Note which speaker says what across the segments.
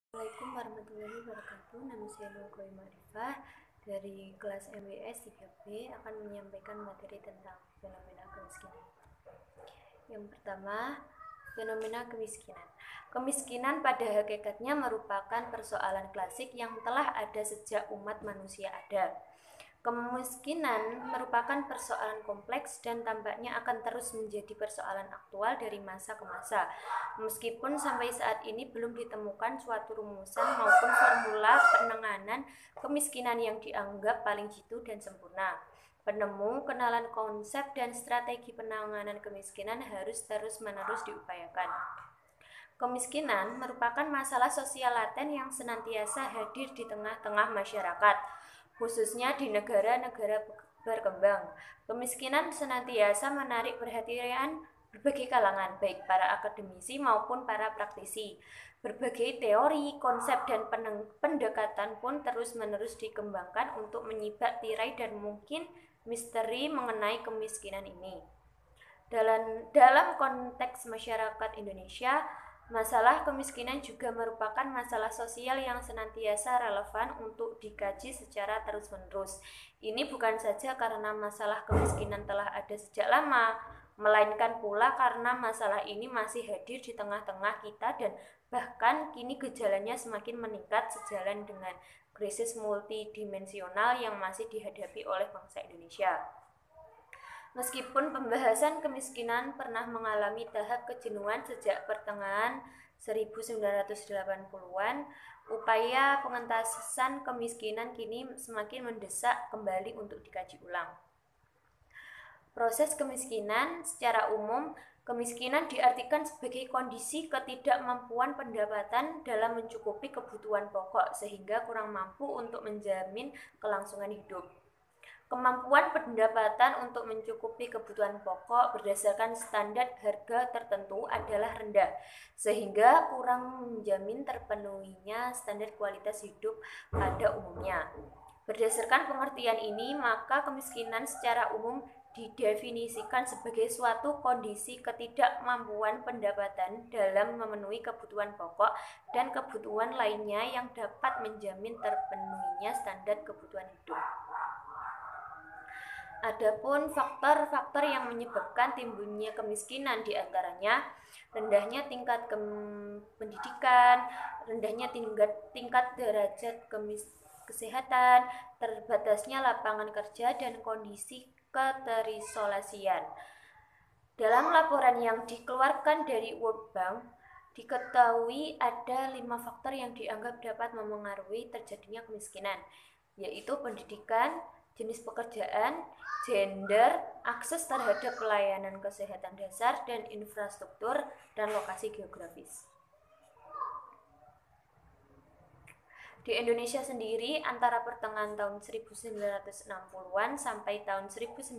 Speaker 1: Assalamualaikum warahmatullahi wabarakatuh. Nama saya Nurul Marifah dari kelas MWS 3B akan menyampaikan materi tentang fenomena kemiskinan. Yang pertama, fenomena kemiskinan. Kemiskinan pada hakikatnya merupakan persoalan klasik yang telah ada sejak umat manusia ada. Kemiskinan merupakan persoalan kompleks dan tampaknya akan terus menjadi persoalan aktual dari masa ke masa. Meskipun sampai saat ini belum ditemukan suatu rumusan maupun formula penanganan kemiskinan yang dianggap paling jitu dan sempurna. Penemu, kenalan konsep, dan strategi penanganan kemiskinan harus terus-menerus diupayakan. Kemiskinan merupakan masalah sosial laten yang senantiasa hadir di tengah-tengah masyarakat, khususnya di negara-negara berkembang. Kemiskinan senantiasa menarik perhatian berbagai kalangan, baik para akademisi maupun para praktisi. Berbagai teori, konsep, dan pendekatan pun terus-menerus dikembangkan untuk menyibak tirai dan mungkin misteri mengenai kemiskinan ini. Dalam konteks masyarakat Indonesia, masalah kemiskinan juga merupakan masalah sosial yang senantiasa relevan untuk dikaji secara terus-menerus. Ini bukan saja karena masalah kemiskinan telah ada sejak lama, melainkan pula karena masalah ini masih hadir di tengah-tengah kita dan bahkan kini gejalanya semakin meningkat sejalan dengan krisis multidimensional yang masih dihadapi oleh bangsa Indonesia. Meskipun pembahasan kemiskinan pernah mengalami tahap kejenuhan sejak pertengahan 1980-an, upaya pengentasan kemiskinan kini semakin mendesak kembali untuk dikaji ulang. Proses kemiskinan secara umum, kemiskinan diartikan sebagai kondisi ketidakmampuan pendapatan dalam mencukupi kebutuhan pokok sehingga kurang mampu untuk menjamin kelangsungan hidup. Kemampuan pendapatan untuk mencukupi kebutuhan pokok berdasarkan standar harga tertentu adalah rendah, sehingga kurang menjamin terpenuhinya standar kualitas hidup pada umumnya. Berdasarkan pengertian ini, maka kemiskinan secara umum didefinisikan sebagai suatu kondisi ketidakmampuan pendapatan dalam memenuhi kebutuhan pokok dan kebutuhan lainnya yang dapat menjamin terpenuhinya standar kebutuhan hidup. Adapun faktor-faktor yang menyebabkan timbulnya kemiskinan diantaranya rendahnya tingkat pendidikan, rendahnya tingkat derajat kesehatan, terbatasnya lapangan kerja, dan kondisi keterisolasian. Dalam laporan yang dikeluarkan dari World Bank, diketahui ada 5 faktor yang dianggap dapat memengaruhi terjadinya kemiskinan, yaitu pendidikan, jenis pekerjaan, gender, akses terhadap pelayanan kesehatan dasar dan infrastruktur, dan lokasi geografis. Di Indonesia sendiri, antara pertengahan tahun 1960-an sampai tahun 1996,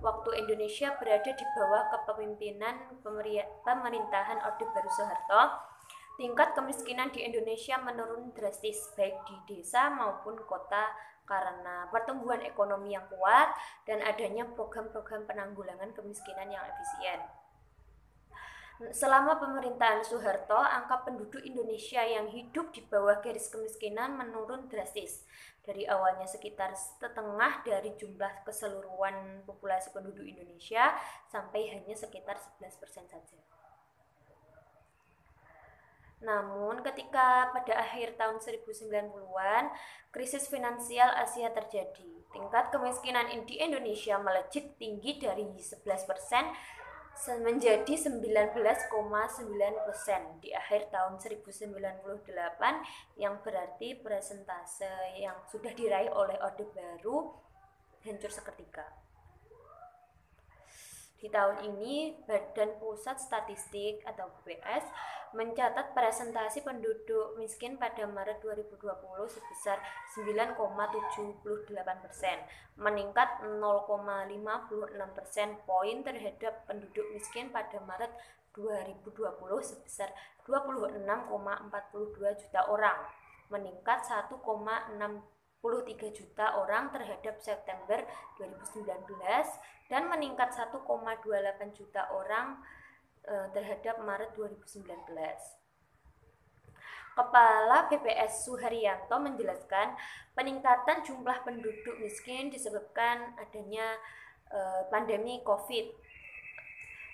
Speaker 1: waktu Indonesia berada di bawah kepemimpinan pemerintahan Orde Baru Soeharto, tingkat kemiskinan di Indonesia menurun drastis, baik di desa maupun kota, karena pertumbuhan ekonomi yang kuat dan adanya program-program penanggulangan kemiskinan yang efisien. Selama pemerintahan Soeharto, angka penduduk Indonesia yang hidup di bawah garis kemiskinan menurun drastis. Dari awalnya sekitar setengah dari jumlah keseluruhan populasi penduduk Indonesia sampai hanya sekitar 11% saja. Namun ketika pada akhir tahun 1090-an, krisis finansial Asia terjadi. Tingkat kemiskinan di Indonesia melejit tinggi dari 11% menjadi 19,9% di akhir tahun 1098, yang berarti persentase yang sudah diraih oleh Orde Baru hancur seketika. Di tahun ini, Badan Pusat Statistik atau BPS mencatat presentasi penduduk miskin pada Maret 2020 sebesar 9,78%, meningkat 0,56% poin terhadap penduduk miskin pada Maret 2020 sebesar 26,42 juta orang, meningkat 1,63 juta orang terhadap September 2019 dan meningkat 1,28 juta orang terhadap Maret 2019. Kepala BPS Suharyanto menjelaskan peningkatan jumlah penduduk miskin disebabkan adanya pandemi COVID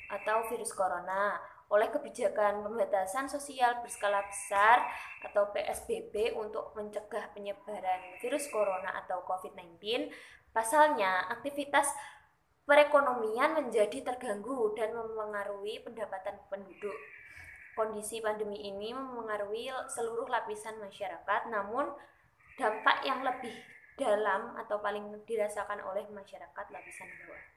Speaker 1: atau virus corona oleh kebijakan pembatasan sosial berskala besar atau PSBB untuk mencegah penyebaran virus corona atau COVID-19. Pasalnya, aktivitas perekonomian menjadi terganggu dan memengaruhi pendapatan penduduk. Kondisi pandemi ini memengaruhi seluruh lapisan masyarakat, namun dampak yang lebih dalam atau paling dirasakan oleh masyarakat lapisan bawah.